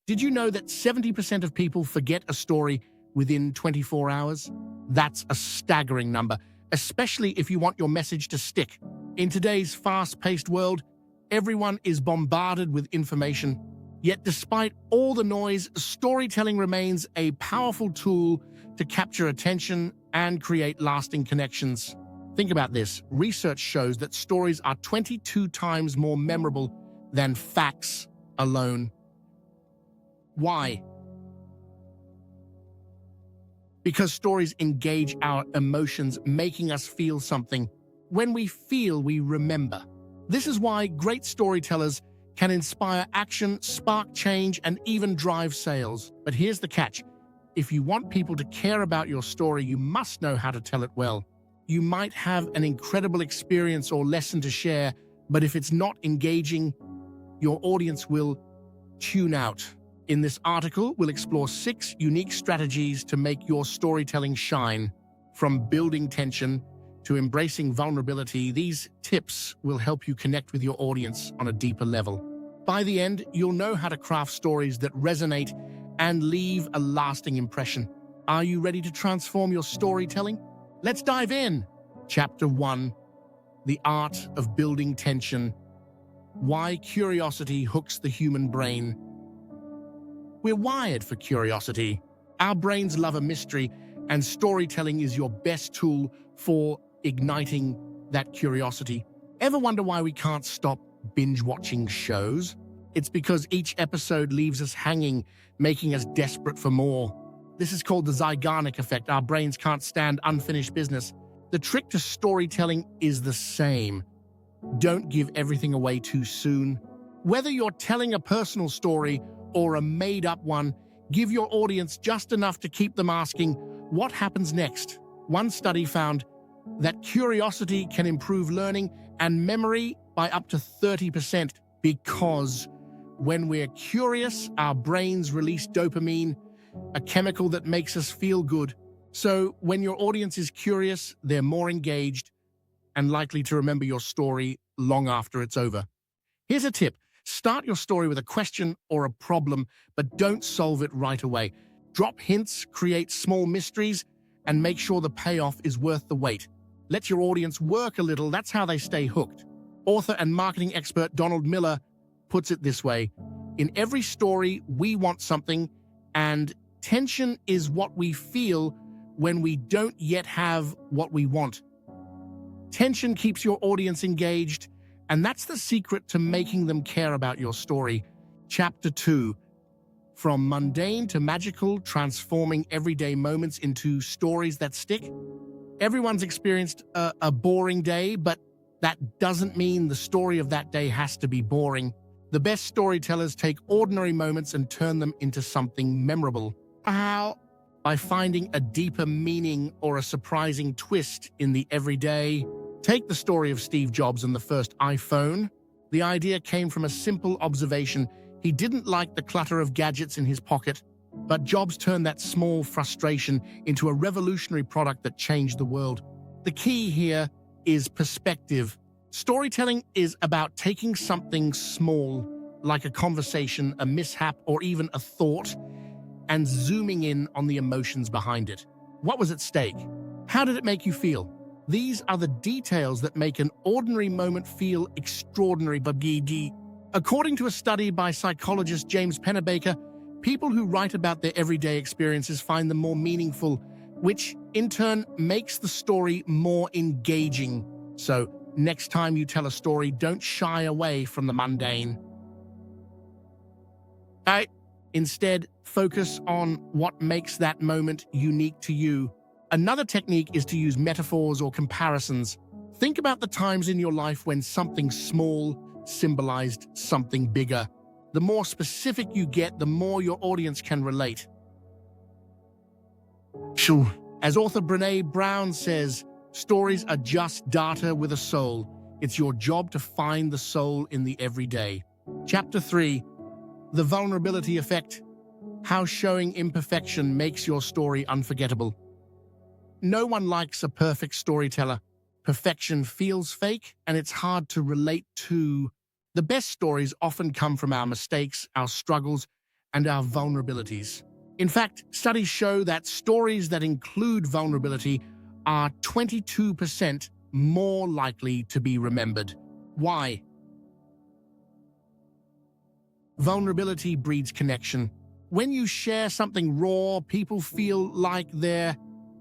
Did you know that 70% of people forget a story within 24 hours? That's a staggering number, especially if you want your message to stick. In today's fast-paced world, everyone is bombarded with information. Yet despite all the noise, storytelling remains a powerful tool to capture attention and create lasting connections. Think about this. Research shows that stories are 22 times more memorable than facts alone. Why? Because stories engage our emotions, making us feel something. When we feel, we remember. This is why great storytellers can inspire action, spark change, and even drive sales. But here's the catch. If you want people to care about your story, you must know how to tell it well. You might have an incredible experience or lesson to share, but if it's not engaging, your audience will tune out. In this article, we'll explore 6 unique strategies to make your storytelling shine. From building tension to embracing vulnerability, these tips will help you connect with your audience on a deeper level. By the end, you'll know how to craft stories that resonate and leave a lasting impression. Are you ready to transform your storytelling? Let's dive in. Chapter 1: The Art of Building Tension. Why curiosity hooks the human brain. We're wired for curiosity. Our brains love a mystery, and storytelling is your best tool for igniting that curiosity. Ever wonder why we can't stop binge-watching shows? It's because each episode leaves us hanging, making us desperate for more. This is called the Zeigarnik effect. Our brains can't stand unfinished business. The trick to storytelling is the same. Don't give everything away too soon. Whether you're telling a personal story or a made-up one, give your audience just enough to keep them asking, what happens next? One study found that curiosity can improve learning and memory by up to 30% because when we're curious, our brains release dopamine, a chemical that makes us feel good. So when your audience is curious, they're more engaged and likely to remember your story long after it's over. Here's a tip. Start your story with a question or a problem, but don't solve it right away. Drop hints, create small mysteries, and make sure the payoff is worth the wait. Let your audience work a little. That's how they stay hooked. Author and marketing expert Donald Miller puts it this way: in every story, we want something, and tension is what we feel when we don't yet have what we want. Tension keeps your audience engaged, and that's the secret to making them care about your story. Chapter 2: From mundane to magical, transforming everyday moments into stories that stick. Everyone's experienced a boring day, but that doesn't mean the story of that day has to be boring. The best storytellers take ordinary moments and turn them into something memorable. How? By finding a deeper meaning or a surprising twist in the everyday. Take the story of Steve Jobs and the first iPhone. The idea came from a simple observation. He didn't like the clutter of gadgets in his pocket, but Jobs turned that small frustration into a revolutionary product that changed the world. The key here is perspective. Storytelling is about taking something small, like a conversation, a mishap, or even a thought, and zooming in on the emotions behind it. What was at stake? How did it make you feel? These are the details that make an ordinary moment feel extraordinary. According to a study by psychologist James Pennebaker, people who write about their everyday experiences find them more meaningful, which in turn makes the story more engaging. So, next time you tell a story, don't shy away from the mundane. Instead, focus on what makes that moment unique to you. Another technique is to use metaphors or comparisons. Think about the times in your life when something small symbolized something bigger. The more specific you get, the more your audience can relate. As author Brené Brown says, stories are just data with a soul. It's your job to find the soul in the everyday. Chapter 3: The Vulnerability Effect. How showing imperfection makes your story unforgettable. No one likes a perfect storyteller. Perfection feels fake, and it's hard to relate to. The best stories often come from our mistakes, our struggles, and our vulnerabilities. In fact, studies show that stories that include vulnerability are 22% more likely to be remembered. Why? Vulnerability breeds connection. When you share something raw, people feel like they're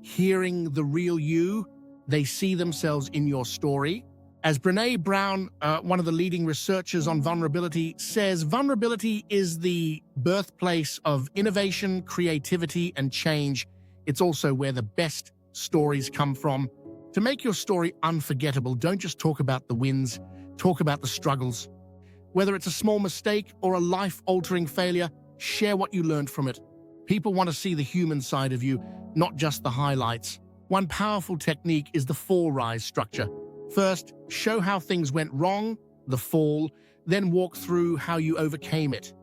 hearing the real you. They see themselves in your story. As Brené Brown, one of the leading researchers on vulnerability, says, vulnerability is the birthplace of innovation, creativity, and change. It's also where the best stories come from. To make your story unforgettable, don't just talk about the wins, talk about the struggles. Whether it's a small mistake or a life-altering failure, share what you learned from it. People want to see the human side of you, not just the highlights. One powerful technique is the fall-rise structure. First, show how things went wrong, the fall, then walk through how you overcame it,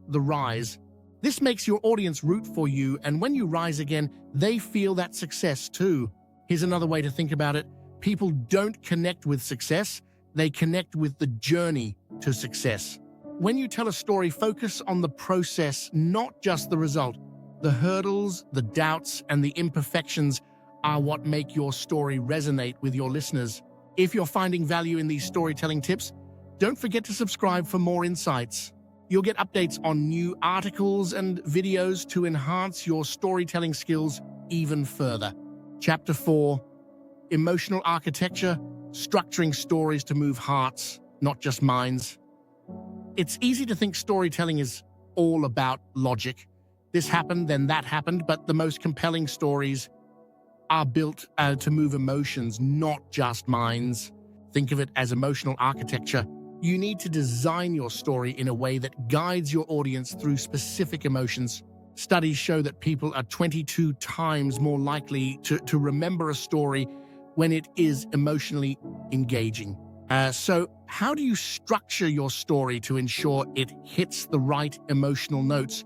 the rise. This makes your audience root for you, and when you rise again, they feel that success too. Here's another way to think about it. People don't connect with success, they connect with the journey to success. When you tell a story, focus on the process, not just the result. The hurdles, the doubts, and the imperfections are what make your story resonate with your listeners. If you're finding value in these storytelling tips, don't forget to subscribe for more insights. You'll get updates on new articles and videos to enhance your storytelling skills even further. Chapter 4, Emotional Architecture, Structuring Stories to Move Hearts, Not Just Minds. It's easy to think storytelling is all about logic. This happened, then that happened, but the most compelling stories are built to move emotions, not just minds. Think of it as emotional architecture. You need to design your story in a way that guides your audience through specific emotions. Studies show that people are 22 times more likely to remember a story when it is emotionally engaging. So how do you structure your story to ensure it hits the right emotional notes?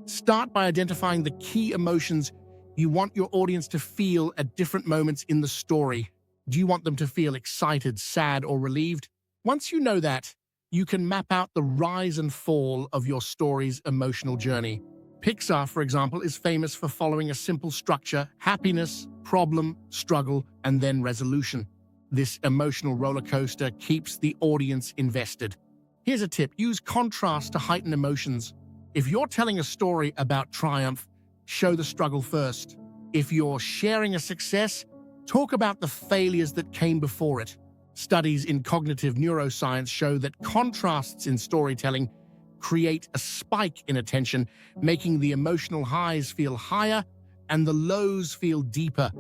Start by identifying the key emotions you want your audience to feel at different moments in the story. Do you want them to feel excited, sad, or relieved? Once you know that, you can map out the rise and fall of your story's emotional journey. Pixar, for example, is famous for following a simple structure: happiness, problem, struggle, and then resolution. This emotional roller coaster keeps the audience invested. Here's a tip: use contrast to heighten emotions. If you're telling a story about triumph, show the struggle first. If you're sharing a success, talk about the failures that came before it. Studies in cognitive neuroscience show that contrasts in storytelling create a spike in attention, making the emotional highs feel higher and the lows feel deeper.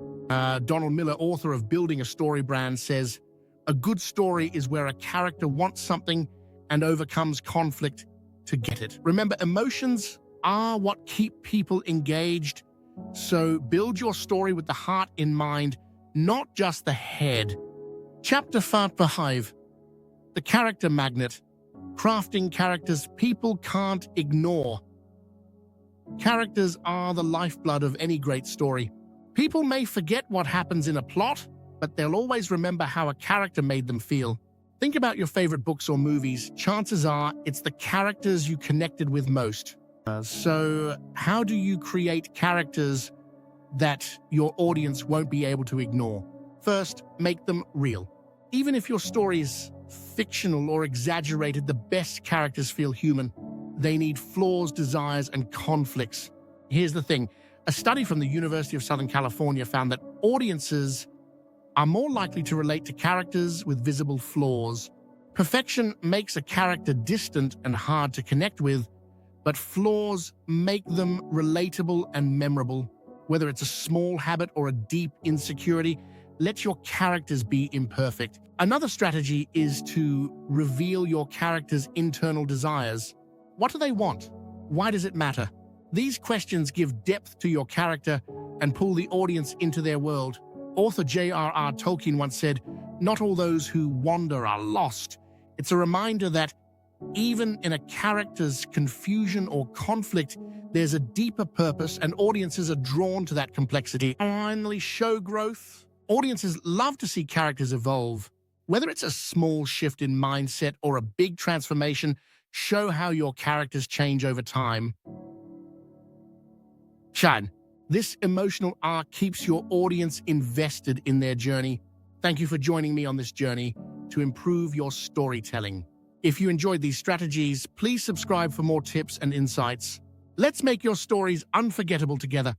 Donald Miller, author of Building a Story Brand, says, "A good story is where a character wants something and overcomes conflict to get it." Remember, emotions are what keep people engaged. So build your story with the heart in mind, not just the head. Chapter 5, the character magnet. Crafting characters people can't ignore. Characters are the lifeblood of any great story. People may forget what happens in a plot, but they'll always remember how a character made them feel. Think about your favorite books or movies. Chances are it's the characters you connected with most. So how do you create characters that your audience won't be able to ignore? First, make them real. Even if your story is fictional or exaggerated, the best characters feel human. They need flaws, desires, and conflicts. Here's the thing. A study from the University of Southern California found that audiences are more likely to relate to characters with visible flaws. Perfection makes a character distant and hard to connect with, but flaws make them relatable and memorable. Whether it's a small habit or a deep insecurity, let your characters be imperfect. Another strategy is to reveal your character's internal desires. What do they want? Why does it matter? These questions give depth to your character and pull the audience into their world. Author J.R.R. Tolkien once said, "Not all those who wander are lost." It's a reminder that even in a character's confusion or conflict, there's a deeper purpose, and audiences are drawn to that complexity. Finally, show growth. Audiences love to see characters evolve. Whether it's a small shift in mindset or a big transformation, Show how your characters change over time. Shan, this emotional arc keeps your audience invested in their journey. Thank you for joining me on this journey to improve your storytelling. If you enjoyed these strategies, please subscribe for more tips and insights. Let's make your stories unforgettable together.